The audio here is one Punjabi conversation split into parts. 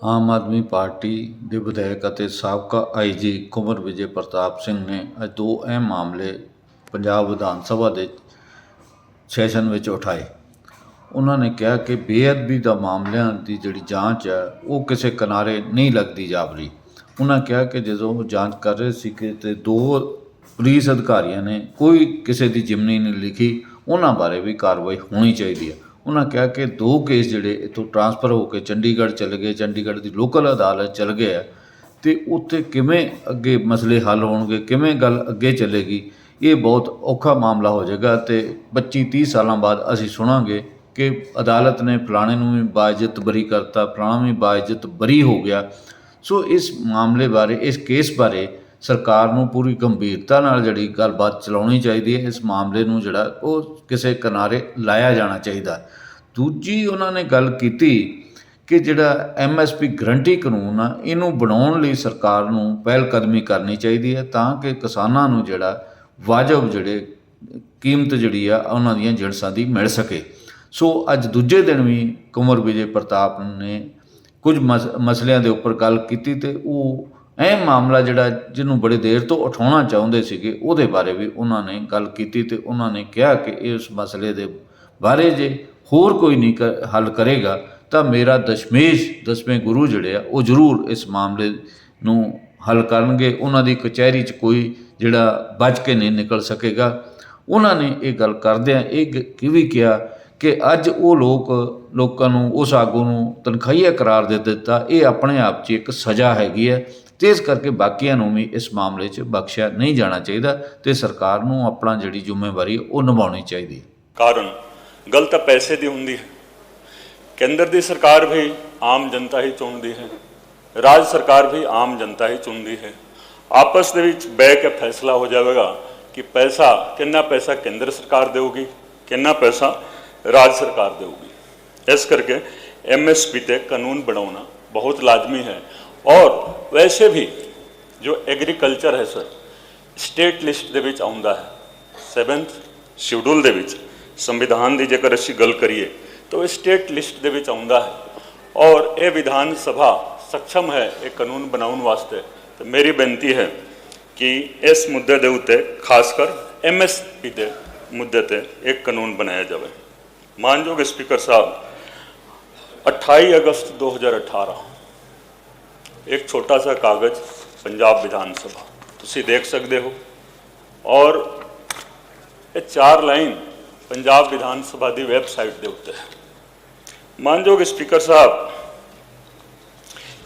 ਆਮ ਆਦਮੀ ਪਾਰਟੀ ਦੇ ਵਿਧਾਇਕ ਅਤੇ ਸਾਬਕਾ ਆਈਜੀ ਕੁੰਵਰ ਵਿਜੇ ਪ੍ਰਤਾਪ ਸਿੰਘ ਨੇ ਅੱਜ ਦੋ ਅਹਿਮ ਮਾਮਲੇ ਪੰਜਾਬ ਵਿਧਾਨ ਸਭਾ ਦੇ ਸੈਸ਼ਨ ਵਿੱਚ ਉਠਾਏ। ਉਹਨਾਂ ਨੇ ਕਿਹਾ ਕਿ ਬੇਅਦਬੀ ਦਾ ਮਾਮਲਿਆਂ ਦੀ ਜਿਹੜੀ ਜਾਂਚ ਹੈ ਉਹ ਕਿਸੇ ਕਿਨਾਰੇ ਨਹੀਂ ਲੱਗਦੀ ਜਾਪਦੀ। ਉਹਨਾਂ ਕਿਹਾ ਕਿ ਜਦੋਂ ਉਹ ਜਾਂਚ ਕਰ ਰਹੇ ਸੀ ਕਿ ਤੇ ਦੋ ਪੁਲਿਸ ਅਧਿਕਾਰੀਆਂ ਨੇ ਕੋਈ ਕਿਸੇ ਦੀ ਜਿਮਨੀ ਨਹੀਂ ਲਿਖੀ, ਉਹਨਾਂ ਬਾਰੇ ਵੀ ਕਾਰਵਾਈ ਹੋਣੀ ਚਾਹੀਦੀ ਹੈ। ਉਹਨਾਂ ਕਿਹਾ ਕਿ ਦੋ ਕੇਸ ਜਿਹੜੇ ਇੱਥੋਂ ਟਰਾਂਸਫਰ ਹੋ ਕੇ ਚੰਡੀਗੜ੍ਹ ਚਲੇ ਗਏ, ਚੰਡੀਗੜ੍ਹ ਦੀ ਲੋਕਲ ਅਦਾਲਤ ਚਲ ਗਏ ਆ, ਅਤੇ ਉੱਥੇ ਕਿਵੇਂ ਅੱਗੇ ਮਸਲੇ ਹੱਲ ਹੋਣਗੇ, ਕਿਵੇਂ ਗੱਲ ਅੱਗੇ ਚੱਲੇਗੀ, ਇਹ ਬਹੁਤ ਔਖਾ ਮਾਮਲਾ ਹੋ ਜਾਏਗਾ। ਅਤੇ 25-30 ਸਾਲਾਂ ਬਾਅਦ ਅਸੀਂ ਸੁਣਾਂਗੇ ਕਿ ਅਦਾਲਤ ਨੇ ਫਲਾਣੇ ਨੂੰ ਵੀ ਬਾਇਜ਼ਤ ਬਰੀ ਕਰਤਾ, ਫਲਾਣਾ ਵੀ ਬਾਇਜ਼ਤ ਬਰੀ ਹੋ ਗਿਆ। ਸੋ ਇਸ ਮਾਮਲੇ ਬਾਰੇ, ਇਸ ਕੇਸ ਬਾਰੇ ਸਰਕਾਰ ਨੂੰ ਪੂਰੀ ਗੰਭੀਰਤਾ ਨਾਲ ਜਿਹੜੀ ਗੱਲਬਾਤ ਚਲਾਉਣੀ ਚਾਹੀਦੀ ਹੈ। ਇਸ ਮਾਮਲੇ ਨੂੰ ਜਿਹੜਾ ਉਹ ਕਿਸੇ ਕਿਨਾਰੇ ਲਾਇਆ ਜਾਣਾ ਚਾਹੀਦਾ। ਦੂਜੀ ਉਹਨਾਂ ਨੇ ਗੱਲ ਕੀਤੀ ਕਿ ਜਿਹੜਾ MSP ਗਰੰਟੀ ਕਾਨੂੰਨ ਆ, ਇਹਨੂੰ ਬਣਾਉਣ ਲਈ ਸਰਕਾਰ ਨੂੰ ਪਹਿਲ ਕਦਮੀ ਕਰਨੀ ਚਾਹੀਦੀ ਹੈ ਤਾਂ ਕਿ ਕਿਸਾਨਾਂ ਨੂੰ ਜਿਹੜਾ ਵਾਜਬ ਜਿਹੜੇ ਕੀਮਤ ਜਿਹੜੀ ਆ ਉਹਨਾਂ ਦੀਆਂ ਜਿਣਸਾਂ ਦੀ ਮਿਲ ਸਕੇ। ਸੋ ਅੱਜ ਦੂਜੇ ਦਿਨ ਵੀ ਕੁੰਵਰ ਵਿਜੇ ਪ੍ਰਤਾਪ ਨੇ ਕੁਝ ਮਸਲਿਆਂ ਦੇ ਉੱਪਰ ਗੱਲ ਕੀਤੀ ਅਤੇ ਉਹ ਅਹਿਮ ਮਾਮਲਾ ਜਿਹੜਾ ਜਿਹਨੂੰ ਬੜੀ ਦੇਰ ਤੋਂ ਉਠਾਉਣਾ ਚਾਹੁੰਦੇ ਸੀਗੇ ਉਹਦੇ ਬਾਰੇ ਵੀ ਉਹਨਾਂ ਨੇ ਗੱਲ ਕੀਤੀ। ਅਤੇ ਉਹਨਾਂ ਨੇ ਕਿਹਾ ਕਿ ਇਸ ਮਸਲੇ ਦੇ ਬਾਰੇ ਜੇ ਹੋਰ ਕੋਈ ਨਹੀਂ ਹੱਲ ਕਰੇਗਾ ਤਾਂ ਮੇਰਾ ਦਸਵੇਂ ਗੁਰੂ ਜਿਹੜੇ ਆ ਉਹ ਜ਼ਰੂਰ ਇਸ ਮਾਮਲੇ ਨੂੰ ਹੱਲ ਕਰਨਗੇ। ਉਹਨਾਂ ਦੀ ਕਚਹਿਰੀ 'ਚ ਕੋਈ ਜਿਹੜਾ ਬਚ ਕੇ ਨਹੀਂ ਨਿਕਲ ਸਕੇਗਾ। ਉਹਨਾਂ ਨੇ ਇਹ ਗੱਲ ਕਰਦਿਆਂ ਇਹ ਵੀ ਕਿਹਾ ਕਿ ਅੱਜ ਉਹ ਲੋਕਾਂ ਨੂੰ, ਉਸ ਆਗੂ ਨੂੰ ਤਨਖਾਹੀਆ ਕਰਾਰ ਦੇ ਦਿੱਤਾ, ਇਹ ਆਪਣੇ ਆਪ 'ਚ ਇੱਕ ਸਜ਼ਾ ਹੈਗੀ ਹੈ ਅਤੇ ਇਸ ਕਰਕੇ ਬਾਕੀਆਂ ਨੂੰ ਵੀ ਇਸ ਮਾਮਲੇ 'ਚ ਬਖਸ਼ਿਆ ਨਹੀਂ ਜਾਣਾ ਚਾਹੀਦਾ ਅਤੇ ਸਰਕਾਰ ਨੂੰ ਆਪਣਾ ਜਿਹੜੀ ਜ਼ਿੰਮੇਵਾਰੀ ਉਹ ਨਿਭਾਉਣੀ ਚਾਹੀਦੀ ਹੈ। ਕਾਰਨ ਗੱਲ ਤਾਂ ਪੈਸੇ ਦੀ ਹੁੰਦੀ ਹੈ। ਕੇਂਦਰ ਦੀ ਸਰਕਾਰ ਵੀ ਆਮ ਜਨਤਾ ਹੀ ਚੁਣਦੀ ਹੈ, ਰਾਜ ਸਰਕਾਰ ਵੀ ਆਮ ਜਨਤਾ ਹੀ ਚੁਣਦੀ ਹੈ। ਆਪਸ ਦੇ ਵਿੱਚ ਬਹਿ ਕੇ ਫੈਸਲਾ ਹੋ ਜਾਵੇਗਾ ਕਿ ਕਿੰਨਾ ਪੈਸਾ ਕੇਂਦਰ ਸਰਕਾਰ ਦੇਊਗੀ, ਕਿੰਨਾ ਪੈਸਾ ਰਾਜ ਸਰਕਾਰ ਦੇਊਗੀ। ਇਸ ਕਰਕੇ MSP ਤੇ ਕਾਨੂੰਨ ਬਣਾਉਣਾ ਬਹੁਤ ਲਾਜ਼ਮੀ ਹੈ। ਔਰ ਵੈਸੇ ਵੀ ਜੋ ਐਗਰੀਕਲਚਰ ਹੈ ਸਰ, ਸਟੇਟ ਲਿਸਟ ਦੇ ਵਿੱਚ ਆਉਂਦਾ ਹੈ। 7th ਸ਼ਡਿਊਲ ਦੇ ਵਿੱਚ ਸੰਵਿਧਾਨ ਦੀ ਜੇਕਰ ਅਸੀਂ ਗੱਲ ਕਰੀਏ ਤਾਂ ਉਹ ਸਟੇਟ ਲਿਸਟ ਦੇ ਵਿੱਚ ਆਉਂਦਾ ਹੈ ਔਰ ਇਹ ਵਿਧਾਨ ਸਭਾ ਸક્ષਮ ਹੈ ਇਹ ਕਾਨੂੰਨ ਬਣਾਉਣ ਵਾਸਤੇ। ਤਾਂ ਮੇਰੀ ਬੇਨਤੀ ਹੈ ਕਿ ਇਸ ਮੁੱਦੇ ਦੇ ਉੱਤੇ ਖਾਸ ਕਰ MSP ਦੇ ਮੁੱਦੇ ਤੇ ਇੱਕ ਕਾਨੂੰਨ ਬਣਾਇਆ ਜਾਵੇ। ਮਾਨਯੋਗ ਸਪੀਕਰ ਸਾਹਿਬ, 28 ਅਗਸਤ 2018 ਇੱਕ ਛੋਟਾ सा कागज़ पंजाब विधान सभा तुसी देख सकते हो और ये 4 लाइन पंजाब विधान सभा की वैबसाइट के उत्ते है। मानयोग स्पीकर साहब,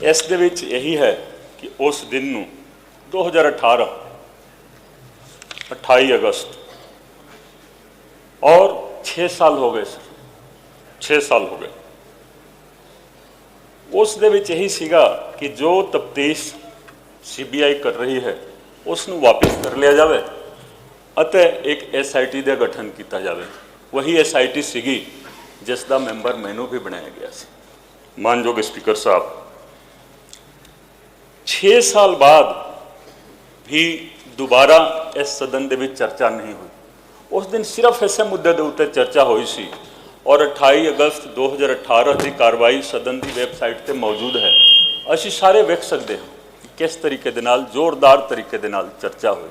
इस दे विच यही है कि उस दिन नूं 2018 28 अगस्त और 6 साल हो गए सर, 6 साल हो गए। उस दे विच यही सीगा कि जो तफ्तीश CBI कर रही है उसनूं वापस कर लिया जाए अते एक SIT का गठन किया जाए। वही SIT सीगी जिसका मैंबर मैनू भी बनाया गया सी। मानयोग स्पीकर साहब, 6 साल बाद भी दोबारा इस सदन दे विच चर्चा नहीं हुई। उस दिन सिर्फ इस मुद्दे के उत्ते चर्चा हुई सी और 28 अगस्त 2018 की कार्रवाई सदन की वैबसाइट पर मौजूद है। असी सारे वेख सकते हैं किस तरीके दे नाल जोरदार तरीके दे नाल चर्चा हुई।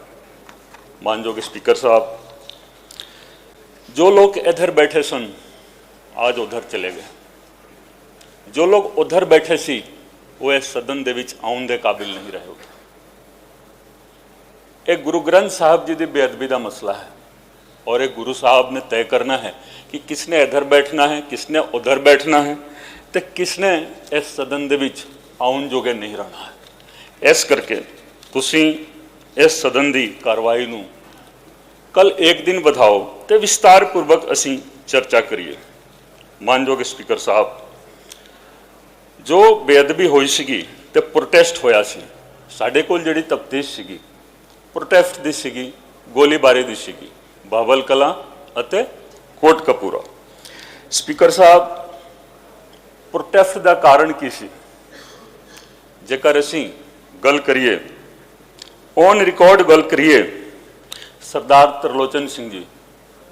मानयोग स्पीकर साहब, जो लोग इधर बैठे सन आज उधर चले गए, जो लोग उधर बैठे सी वो इस सदन दे विच आउण दे काबिल नहीं रहे। एक गुरु ग्रंथ साहब जी की बेअदबी का मसला है और एक गुरु साहब ने तय करना है कि किसने इधर बैठना है, किसने उधर बैठना है, तो किसने इस सदन दे विच आउण जोगे नहीं रहना है। इस करके तुसी इस सदन की कार्रवाई नूं कल एक दिन बढ़ाओ तो विस्तारपूर्वक असी चर्चा करिए। मानयोग स्पीकर साहब, जो बेअदबी हुई सीगी ते प्रोटेस्ट होया सी, साडे कोल जिहड़ी तफ्तीश सीगी प्रोटेस्ट दी सीगी, गोलीबारी दी सीगी, बाबल कलां अते कोटकपूरा। स्पीकर साहब, प्रोटेस्ट का कारण की सी? जेकर असी गल करिए ऑन रिकॉर्ड गल करिए, सरदार त्रिलोचन सिंह जी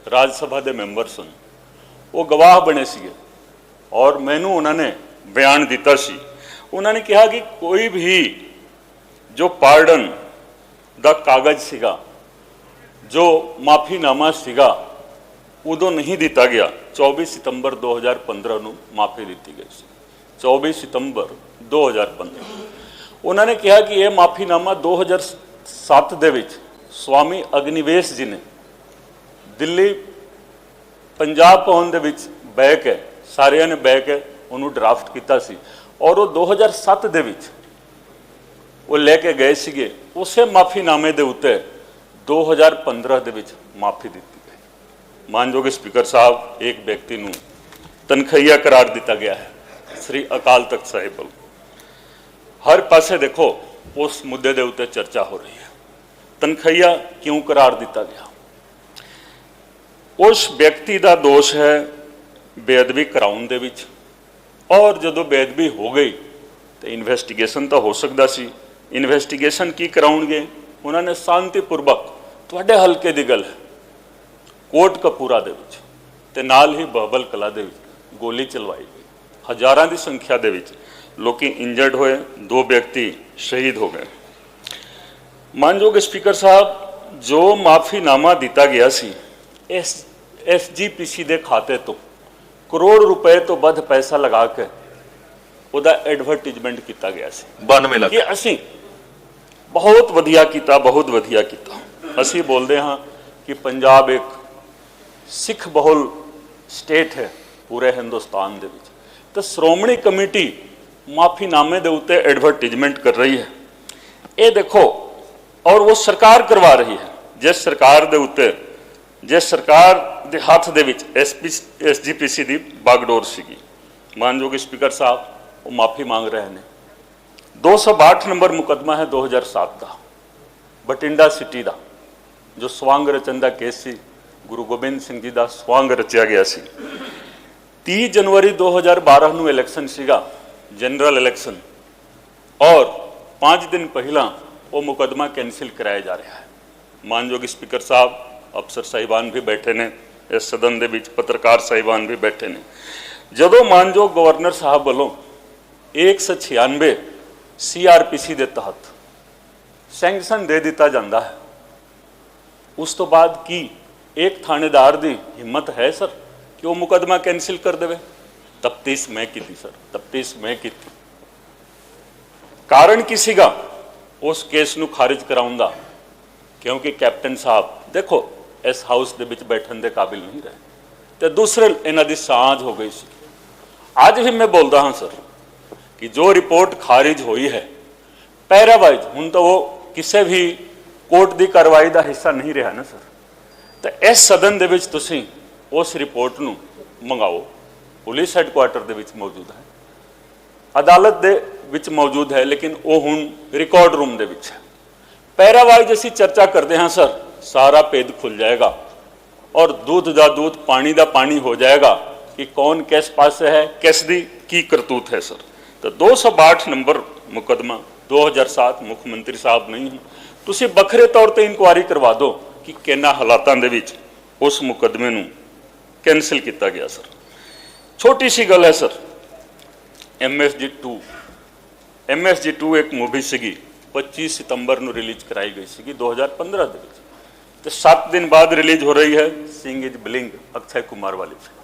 राज सभा के मैंबर सन, वो गवाह बने सीगे और मैनू उन्होंने बयान दिता सी उन्होंने कहा कि कोई भी जो पार्डन का कागज सीगा, जो माफीनामा सीगा, उदों नहीं दिता गया। 24 सितंबर 2015 ਨੂੰ माफ़ी दी गई सी। 24 सितंबर 2015 उन्होंने कहा कि यह माफीनामा 2007 ਦੇ ਵਿੱਚ स्वामी अग्निवेश जी ने दिल्ली पंजाब भवन ਦੇ ਵਿੱਚ ਬਹਿ ਕੇ ਸਾਰਿਆਂ ਨੇ ਬਹਿ ਕੇ ਉਹਨੂੰ ਡਰਾਫਟ ਕੀਤਾ ਸੀ ਔਰ ਉਹ 2007 ਦੇ ਵਿੱਚ ਉਹ ਲੈ ਕੇ ਗਏ ਸੀਗੇ। ਉਸੇ ਮਾਫੀਨਾਮੇ ਦੇ ਉੱਤੇ 2015 ਦੇ ਵਿੱਚ ਮਾਫੀ ਦਿੱਤੀ ਗਈ। ਮਾਨਯੋਗ ਸਪੀਕਰ ਸਾਹਿਬ, ਇੱਕ ਵਿਅਕਤੀ ਨੂੰ ਤਨਖਈਆ ਕਰਾਰ ਦਿੱਤਾ ਗਿਆ ਹੈ ਸ੍ਰੀ ਅਕਾਲ ਤਖਤ ਸਾਹਿਬ ਵੱਲੋਂ। ਹਰ ਪਾਸੇ ਦੇਖੋ ਉਸ ਮੁੱਦੇ ਦੇ ਉੱਤੇ ਚਰਚਾ ਹੋ ਰਹੀ ਹੈ। ਤਨਖਈਆ ਕਿਉਂ ਕਰਾਰ ਦਿੱਤਾ ਗਿਆ? ਉਸ ਵਿਅਕਤੀ ਦਾ ਦੋਸ਼ ਹੈ ਬੇਅਦਬੀ ਕਰਾਉਣ ਦੇ ਵਿੱਚ, ਔਰ ਜਦੋਂ ਬੇਅਦਬੀ ਹੋ ਗਈ ਤੇ ਇਨਵੈਸਟੀਗੇਸ਼ਨ ਤਾਂ ਹੋ ਸਕਦਾ ਸੀ। ਇਨਵੈਸਟੀਗੇਸ਼ਨ ਕੀ ਕਰਾਉਣਗੇ? ਉਹਨਾਂ ਨੇ ਸ਼ਾਂਤੀਪੂਰਵਕ, ਤੁਹਾਡੇ ਹਲਕੇ ਦੀ ਗੱਲ ਹੈ, ਕੋਟਕਪੂਰਾ ਦੇ ਵਿੱਚ ਤੇ ਨਾਲ ਹੀ ਬਹਬਲ ਕਲਾ ਦੇ ਵਿੱਚ ਗੋਲੀ ਚਲਵਾਈ ਗਈ। ਹਜ਼ਾਰਾਂ ਦੀ ਸੰਖਿਆ ਦੇ ਵਿੱਚ ਲੋਕੀ ਇੰਜਰਡ ਹੋਏ, 2 ਵਿਅਕਤੀ ਸ਼ਹੀਦ ਹੋ ਗਏ। ਮਾਨਯੋਗ ਸਪੀਕਰ ਸਾਹਿਬ, ਜੋ ਮਾਫੀਨਾਮਾ ਦਿੱਤਾ ਗਿਆ ਸੀ SGPC ਦੇ ਖਾਤੇ ਤੋਂ ਕਰੋੜ ਰੁਪਏ ਤੋਂ ਵੱਧ ਪੈਸਾ ਲਗਾ ਕੇ ਉਹਦਾ ਐਡਵਰਟਾਈਜ਼ਮੈਂਟ ਕੀਤਾ ਗਿਆ ਸੀ। 92 ਲੱਖ ਕਿ ਅਸੀਂ ਬਹੁਤ ਵਧੀਆ ਕੀਤਾ, ਬਹੁਤ ਵਧੀਆ ਕੀਤਾ। ਅਸੀਂ ਬੋਲਦੇ ਹਾਂ ਕਿ ਪੰਜਾਬ ਇੱਕ ਸਿੱਖ ਬਹੁਲ ਸਟੇਟ ਹੈ ਪੂਰੇ ਹਿੰਦੁਸਤਾਨ ਦੇ ਵਿੱਚ, ਤਾਂ ਸ਼੍ਰੋਮਣੀ ਕਮੇਟੀ ਮਾਫੀਨਾਮੇ ਦੇ ਉੱਤੇ ਐਡਵਰਟਾਈਜ਼ਮੈਂਟ ਕਰ ਰਹੀ ਹੈ। ਇਹ ਦੇਖੋ, ਔਰ ਉਹ ਸਰਕਾਰ ਕਰਵਾ ਰਹੀ ਹੈ। ਜਿਸ ਸਰਕਾਰ ਦੇ ਉੱਤੇ, ਜਿਸ ਸਰਕਾਰ ਦੇ ਹੱਥ ਦੇ ਵਿੱਚ SGPC ਦੀ ਬਾਗਡੋਰ ਸੀਗੀ, ਮਾਨਯੋਗ ਸਪੀਕਰ ਸਾਹਿਬ ਉਹ ਮਾਫੀ ਮੰਗ ਰਹੇ ਨੇ। 262 ਨੰਬਰ ਮੁਕੱਦਮਾ ਹੈ 2007 ਦਾ, ਬਟਿੰਡਾ ਸਿਟੀ ਦਾ, ਜੋ ਸਵਾਂਗ ਰਚਨ ਦਾ ਕੇਸ ਸੀ। ਗੁਰੂ ਗੋਬਿੰਦ ਸਿੰਘ ਜੀ ਦਾ ਸਵਾਂਗ ਰਚਿਆ ਗਿਆ ਸੀ। 30 ਜਨਵਰੀ 2012 ਨੂੰ ਇਲੈਕਸ਼ਨ ਸੀਗਾ, ਜਨਰਲ ਇਲੈਕਸ਼ਨ, ਔਰ 5 ਦਿਨ ਪਹਿਲਾਂ ਉਹ ਮੁਕੱਦਮਾ ਕੈਂਸਲ ਕਰਾਇਆ ਜਾ ਰਿਹਾ ਹੈ। ਮਾਨਯੋਗ ਸਪੀਕਰ ਸਾਹਿਬ, ਅਫਸਰ ਸਾਹਿਬਾਨ ਵੀ ਬੈਠੇ ਨੇ ਇਸ ਸਦਨ ਦੇ ਵਿੱਚ, ਪੱਤਰਕਾਰ ਸਾਹਿਬਾਨ ਵੀ ਬੈਠੇ ਨੇ। ਜਦੋਂ ਮਾਨਯੋਗ ਗਵਰਨਰ ਸਾਹਿਬ ਵੱਲੋਂ 196 CRPC ਦੇ ਤਹਿਤ ਸੈਂਕਸ਼ਨ ਦੇ ਦਿੱਤਾ ਜਾਂਦਾ ਹੈ, ਉਸ ਤੋਂ ਬਾਅਦ ਕੀ ਇੱਕ ਥਾਣੇਦਾਰ ਦੀ ਹਿੰਮਤ ਹੈ ਸਰ ਕਿ ਉਹ ਮੁਕੱਦਮਾ ਕੈਂਸਲ ਕਰ ਦੇਵੇ? ਤਫਤੀਸ਼ ਮੈਂ ਕੀਤੀ ਸਰ, ਤਫਤੀਸ਼ ਮੈਂ ਕੀਤੀ। ਕਾਰਨ ਕੀ ਸੀਗਾ ਉਸ ਕੇਸ ਨੂੰ ਖਾਰਿਜ ਕਰਾਉਣ ਦਾ? ਕਿਉਂਕਿ ਕੈਪਟਨ ਸਾਹਿਬ ਦੇਖੋ ਇਸ ਹਾਊਸ ਦੇ ਵਿੱਚ ਬੈਠਣ ਦੇ ਕਾਬਿਲ ਨਹੀਂ ਰਹੇ, ਤੇ ਦੂਸਰੇ ਇਹਨਾਂ ਦੀ ਸਾਂਝ ਹੋ ਗਈ ਸੀ। ਅੱਜ ਵੀ ਮੈਂ ਬੋਲਦਾ ਹਾਂ ਸਰ ਕਿ ਜੋ ਰਿਪੋਰਟ ਖਾਰਿਜ ਹੋਈ ਹੈ ਪੈਰਾਵਾਈਜ਼, ਹੁਣ ਤਾਂ ਉਹ ਕਿਸੇ ਵੀ ਕੋਰਟ ਦੀ ਕਾਰਵਾਈ ਦਾ ਹਿੱਸਾ ਨਹੀਂ ਰਿਹਾ ਨਾ ਸਰ। ਤਾਂ ਇਸ ਸਦਨ ਦੇ ਵਿੱਚ ਤੁਸੀਂ ਉਸ ਰਿਪੋਰਟ ਨੂੰ ਮੰਗਾਓ। ਪੁਲਿਸ ਹੈੱਡਕੁਆਰਟਰ ਦੇ ਵਿੱਚ ਮੌਜੂਦ ਹੈ, ਅਦਾਲਤ ਦੇ ਵਿੱਚ ਮੌਜੂਦ ਹੈ, ਲੇਕਿਨ ਉਹ ਹੁਣ ਰਿਕਾਰਡ ਰੂਮ ਦੇ ਵਿੱਚ ਹੈ। ਪੈਰਾਵਾਈਜ਼ ਅਸੀਂ ਚਰਚਾ ਕਰਦੇ ਹਾਂ ਸਰ, ਸਾਰਾ ਭੇਦ ਖੁੱਲ ਜਾਏਗਾ ਔਰ दूध ਦਾ दूध ਪਾਣੀ ਦਾ ਪਾਣੀ ਹੋ ਜਾਏਗਾ ਕਿ ਕੌਣ ਕਿਸ ਪਾਸੇ ਹੈ, ਕਿਸ ਦੀ ਕੀ ਕਰਤੂਤ ਹੈ ਸਰ। ਤਾਂ 262 ਨੰਬਰ ਮੁਕੱਦਮਾ 2007 ਮੁੱਖ ਮੰਤਰੀ ਸਾਹਿਬ ਨਹੀਂ, ਤੁਸੀਂ ਵੱਖਰੇ ਤੌਰ ਤੇ ਇਨਕੁਆਇਰੀ ਕਰਵਾ ਦਿਓ ਕਿ ਕਿਹਨਾਂ ਹਾਲਾਤਾਂ ਦੇ ਵਿੱਚ ਉਸ ਮੁਕੱਦਮੇ ਨੂੰ ਕੈਂਸਲ ਕੀਤਾ ਗਿਆ ਸਰ। ਛੋਟੀ ਸੀ ਗੱਲ ਹੈ ਸਰ, MSG2 ਇੱਕ ਮੂਵੀ ਸੀਗੀ, 25 ਸਿਤੰਬਰ ਨੂੰ ਰਿਲੀਜ਼ ਕਰਾਈ ਗਈ ਸੀਗੀ 2015 ਦੇ ਵਿੱਚ, ਤੇ 7 ਦਿਨ ਬਾਅਦ ਰਿਲੀਜ਼ ਹੋ ਰਹੀ ਹੈ ਸਿੰਘ ਇਜ਼ ਬਲਿੰਗ, ਅਕਸ਼ੈ ਕੁਮਾਰ ਵਾਲੀ ਫਿਲਮ।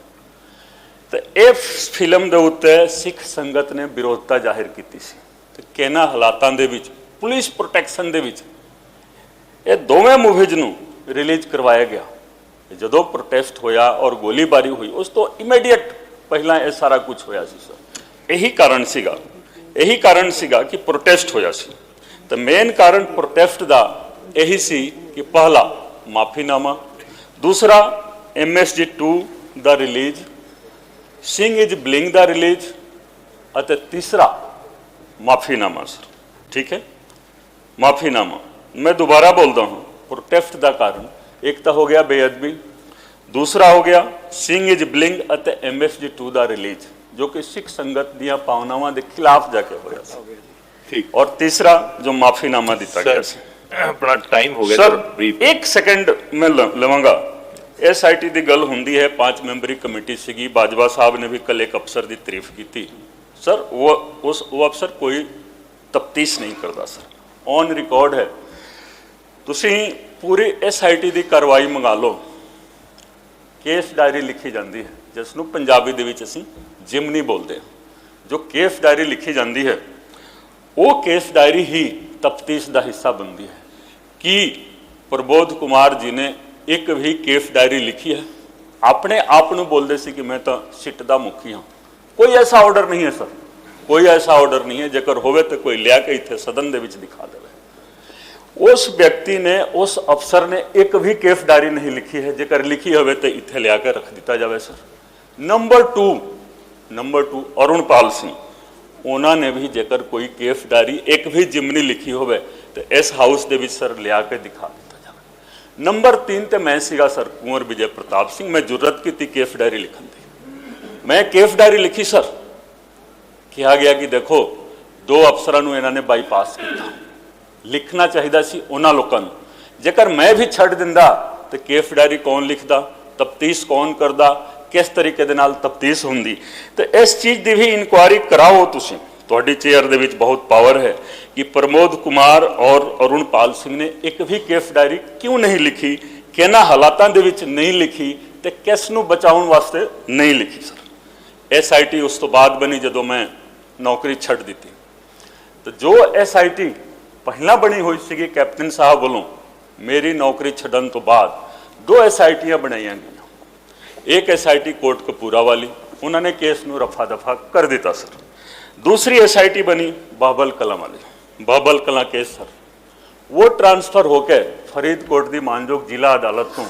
ਤੇ ਇਹ ਫਿਲਮ ਦੇ ਉੱਤੇ ਸਿੱਖ ਸੰਗਤ ਨੇ ਵਿਰੋਧਤਾ ਜ਼ਾਹਿਰ ਕੀਤੀ ਸੀ, ਤੇ ਕਿਹਨਾਂ ਹਾਲਾਤਾਂ ਦੇ ਵਿੱਚ ਪੁਲਿਸ ਪ੍ਰੋਟੈਕਸ਼ਨ ਦੇ ਵਿੱਚ ਇਹ ਦੋਵੇਂ ਮੂਵੀਜ਼ ਨੂੰ ਰਿਲੀਜ਼ ਕਰਵਾਇਆ ਗਿਆ। ਜਦੋਂ ਪ੍ਰੋਟੈਸਟ ਹੋਇਆ ਔਰ ਗੋਲੀਬਾਰੀ ਹੋਈ, ਉਸ ਤੋਂ ਇਮੀਡੀਏਟ ਪਹਿਲਾਂ ਇਹ ਸਾਰਾ ਕੁਝ ਹੋਇਆ ਸੀ ਸਰ। ਇਹੀ ਕਾਰਨ ਸੀਗਾ ਕਿ ਪ੍ਰੋਟੈਸਟ ਹੋਇਆ ਸੀ। ਤਾਂ ਮੇਨ ਕਾਰਨ ਪ੍ਰੋਟੈਸਟ ਦਾ ਇਹੀ ਸੀ ਕਿ ਪਹਿਲਾ ਮਾਫੀਨਾਮਾ, ਦੂਸਰਾ MSG2 the release, Singh is Warring the release, ਅਤੇ ਤੀਸਰਾ ਮਾਫੀਨਾਮਾ ਸਰ। ਠੀਕ ਹੈ, ਮਾਫੀਨਾਮਾ। मैं दोबारा बोलता हूँ, प्रोटेस्ट का कारण एक तो हो गया बेअदबी, दूसरा हो गया सिंह इज ब्लिंग ਅਤੇ MSG2 ਦਾ ਰਿਲੀਜ਼, ਜੋ ਕਿ ਸਿੱਖ ਸੰਗਤ ਦੀਆਂ ਭਾਵਨਾਵਾਂ ਦੇ ਖਿਲਾਫ ਜਾ ਕੇ ਹੋਇਆ ਸੀ। ਠੀਕ। ਔਰ ਤੀਸਰਾ ਜੋ ਮਾਫੀਨਾਮਾ ਦਿੱਤਾ ਗਿਆ ਸੀ। ਆਪਣਾ ਟਾਈਮ ਹੋ ਗਿਆ ਸਰ, ਇੱਕ ਸੈਕਿੰਡ ਮੈਂ ਲਵਾਂਗਾ। SIT ਦੀ ਗੱਲ ਹੁੰਦੀ ਹੈ, 5 ਮੈਂਬਰੀ ਕਮੇਟੀ ਸੀਗੀ, ਬਾਜਵਾ ਸਾਹਿਬ ਨੇ ਵੀ ਕੱਲ ਇੱਕ ਅਫਸਰ ਦੀ ਤਾਰੀਫ ਕੀਤੀ, सर वो अफसर कोई तफ्तीश नहीं करता सर। ऑन रिकॉर्ड है, ਤੁਸੀਂ ਪੂਰੀ SIT ਦੀ ਕਾਰਵਾਈ ਮੰਗਾ ਲਓ, ਕੇਸ ਡਾਇਰੀ ਲਿਖੀ ਜਾਂਦੀ ਹੈ ਜਿਸ ਨੂੰ ਪੰਜਾਬੀ ਦੇ ਵਿੱਚ ਅਸੀਂ ਜਿਮਨੀ ਬੋਲਦੇ ਹਾਂ। ਜੋ ਕੇਸ ਡਾਇਰੀ ਲਿਖੀ ਜਾਂਦੀ ਹੈ ਉਹ ਕੇਸ ਡਾਇਰੀ ਹੀ ਤਫਤੀਸ਼ ਦਾ ਹਿੱਸਾ ਬਣਦੀ ਹੈ। ਕਿ ਪ੍ਰਬੋਧ ਕੁਮਾਰ ਜੀ ਨੇ ਇੱਕ ਵੀ ਕੇਸ ਡਾਇਰੀ ਲਿਖੀ ਹੈ? ਆਪਣੇ ਆਪ ਨੂੰ ਬੋਲਦੇ ਸੀ ਕਿ ਮੈਂ ਤਾਂ ਸਿੱਟ ਦਾ ਮੁਖੀ ਹਾਂ। ਕੋਈ ਐਸਾ ਆਰਡਰ ਨਹੀਂ ਹੈ ਸਰ, ਕੋਈ ਐਸਾ ਆਰਡਰ ਨਹੀਂ ਹੈ। ਜੇਕਰ ਹੋਵੇ ਤਾਂ ਕੋਈ ਲਿਆ ਕੇ ਇੱਥੇ ਸਦਨ ਦੇ ਵਿੱਚ ਦਿਖਾ ਦੇਵੇ। उस व्यक्ति ने, उस अफसर ने एक भी केस डायरी नहीं लिखी है। जेकर लिखी होवे तो इत्थे लिया के रख दिता जाए sir. Number two Arunpal Singh, उन्होंने भी जेकर कोई केस डायरी एक भी जिमनी लिखी होवे तो इस हाउस दे विच सर लिया के दिखा दिता जाए। नंबर 3 तो मैं सीगा सर कुंवर विजय प्रताप सिंह। मैं जुर्रत की केस डायरी लिखन दी। मैं केस डायरी लिखी सर, कहा गया कि देखो 2 अफसरां नूं इन्हां ने बाईपास किया। लिखना चाहिए सी उन्हां लोकां नूं। जेकर मैं भी छड्ड दिंदा तो केस डायरी कौन लिखदा, तफ्तीश कौन करदा, किस तरीके दे नाल तफ्तीश हुंदी। तो इस चीज़ की भी इंक्वायरी कराओ तुसीं। तुहाडी चेयर दे विच बहुत पावर है कि प्रमोद कुमार और अरुणपाल सिंह ने एक भी केस डायरी क्यों नहीं लिखी, किन्हां हालातां दे विच नहीं लिखी ते किस नूं बचाउण वास्ते नहीं लिखी सर। SIT उस तो बाद बनी जदों मैं नौकरी छड्ड दित्ती। तो जो SIT पहला बनी हुई सी कैप्टन साहब वालों मेरी नौकरी छड्डन तो बाद 2 SITयां बनाई गई। एक SIT कोट कपूरा वाली, उन्होंने केस नूं रफा दफा कर दिता सर। दूसरी SIT बनी बाबल कलां वाली। बाबल कलां केस सर वो ट्रांसफर होकर फरीदकोट की मानयोग जिला अदालत तो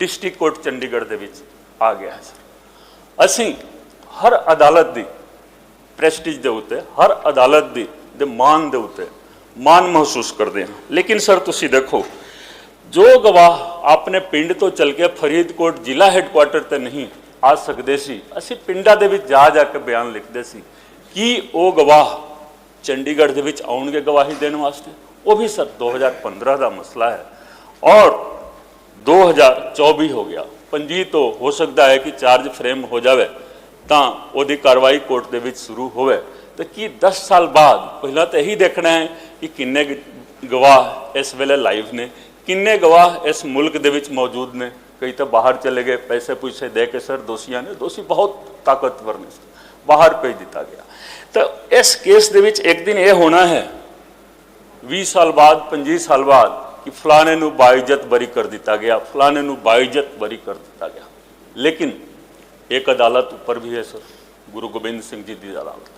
डिस्ट्रिक्ट कोर्ट चंडीगढ़ दे विच आ गया है सर। असीं हर अदालत की प्रेस्टीज दे उत्ते, हर अदालत दे मान दे उत्ते मान महसूस करते हैं। लेकिन सर तुसी देखो, जो गवाह अपने पिंड तो चल के फरीदकोट जिला हैडकुआटर ते नहीं आ सकते सी, असी पिंडा दे विच जा के बयान लिखते सी कि वो गवाह चंडीगढ़ दे विच आउणगे गवाही देने वास्ते। वो भी सर 2015 का मसला है और 2024 हो गया। पंजी तो हो सकता है कि चार्ज फ्रेम हो जाए तो वो कार्रवाई कोर्ट दे विच शुरू होवे। तो कि 10 साल बाद पहला तो यही देखना है कि किन्ने गवाह इस वेले लाइव ने, किन्ने गवाह इस मुल्क दे विच मौजूद ने। कई तो बाहर चले गए, पैसे पूछे दे के सर दोषियों ने, दोषी बहुत ताकतवर ने सर, बाहर भेज दिता गया। तो इस केस दे विच एक दिन ये होना है 20 साल बाद, 25 साल बाद कि फलाने नूं बाइज्जत बरी कर दिता गया, फलाने नूं बाइज्जत बरी कर दिता गया। लेकिन एक अदालत ऊपर भी है सर, गुरु गोबिंद सिंह जी की अदालत।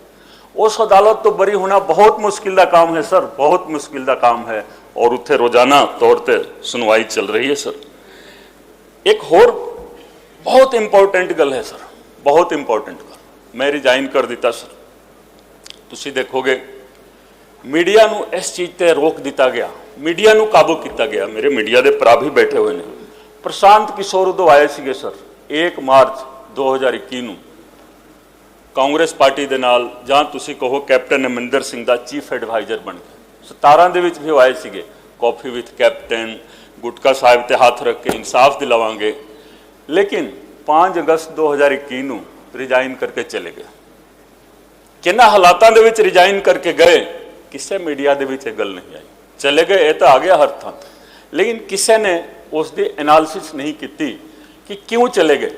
उस अदालत तो बरी होना बहुत मुश्किल का काम है सर, बहुत मुश्किल का काम है। और उत्थे रोजाना तौर पर सुनवाई चल रही है सर। एक होर बहुत इंपॉर्टेंट गल है सर, बहुत इंपॉर्टेंट गल, मैं रिजाइन कर दिता सर। तुसी देखोगे मीडिया नूं इस चीज़ ते रोक दिता गया, मीडिया नूं काबू किया गया। मेरे मीडिया के भरा भी बैठे हुए हैं। प्रशांत किशोर उदों आए सीगे सर 1 मार्च 2021 नूं कांग्रेस पार्टी दे नाल, जां तुसी कहो कैप्टन अमरिंदर सिंह दा चीफ एडवाइजर बन गए। 17 दे विच भी आए सीगे, कॉफी विथ कैप्टन, गुटका साहिब ते हाथ रख के इंसाफ दिलावांगे। लेकिन 5 अगस्त 2021 नूं रिजाइन करके चले गए। किन्ना हालातां दे विच रिजाइन करके गए, किसे मीडिया दे विच गल नहीं आई। चले गए ये तो आ गया हर थां, लेकिन किसी ने उसकी एनालिसिस नहीं की कि क्यों चले गए।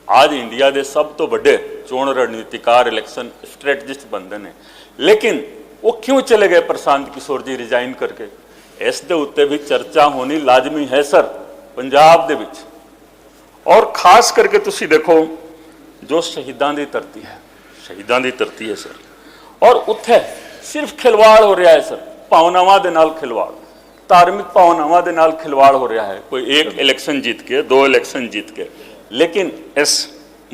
आज इंडिया के सब तो बड़े चोण रणनीतिकार, इलैक्शन स्ट्रैटजिस्ट बनते हैं, लेकिन वो क्यों चले गए प्रशांत किशोर जी रिजाइन करके? इस दे उत्ते भी चर्चा होनी लाजमी है सर पंजाब दे विच। और खास करके तुसी देखो जो शहीदां दी धरती है, शहीदां दी धरती है सर, और उत्थे सिर्फ खिलवाड़ हो रहा है सर, भावनावां दे नाल खिलवाड़, धार्मिक भावनावां दे नाल खिलवाड़ हो रहा है। कोई एक इलैक्शन जीत के, 2 इलैक्शन जीत के, लेकिन इस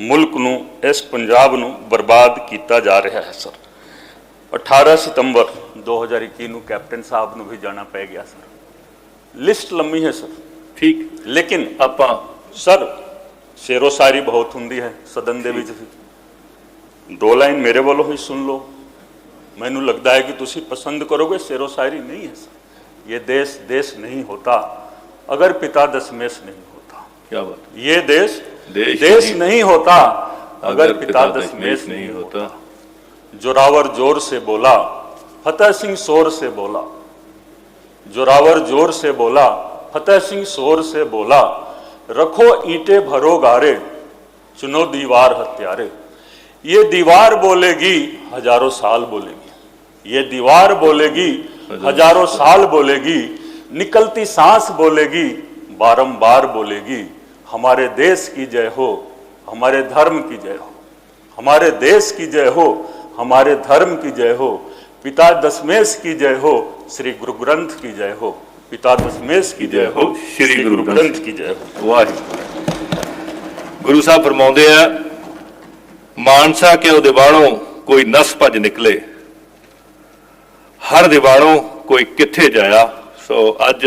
मुल्क नूं, इस पंजाब नूं बर्बाद किया जा रहा है सर। 18 सितंबर 2021 नूं कैप्टन साहब नूं भी जाना पै गया सर। लिस्ट लंबी है सर, ठीक, लेकिन आपां सर शेरो शायरी बहुत हुंदी है सदन दे विच भी। 2 लाइन मेरे वालों ही सुन लो, मैनू लगता है कि तुसी पसंद करोगे। शेरो शायरी नहीं है सर। ये देश देश नहीं होता अगर पिता दशमेश नहीं होता। क्या बात, ये देश देश नहीं होता अगर पिता दशमेश नहीं होता। जोरावर जोर से बोला, फतेह सिंह शोर से बोला। जोरावर जोर से बोला, फतेह सिंह शोर से बोला, रखो ईंटें भरो गारे, चुनो दीवार हत्यारे। ये दीवार बोलेगी हजारों साल बोलेगी, ये दीवार बोलेगी हजारों साल बोलेगी, निकलती सांस बोलेगी बारंबार बोलेगी। हमारे देश की जय हो, हमारे धर्म की जय हो, हमारे देश की जय हो, हमारे धर्म की जय हो। पिता दशमेश की जय हो, श्री गुरु ग्रंथ की जय हो। पिता दशमेश की जय हो, श्री गुरु ग्रंथ की जय हो। वाहिगुरू। गुरु साहब फरमाਉਂਦੇ ਆ, मानसा के दिवालों कोई नस भज निकले, हर दिवालों कोई किथे जाया। सो अज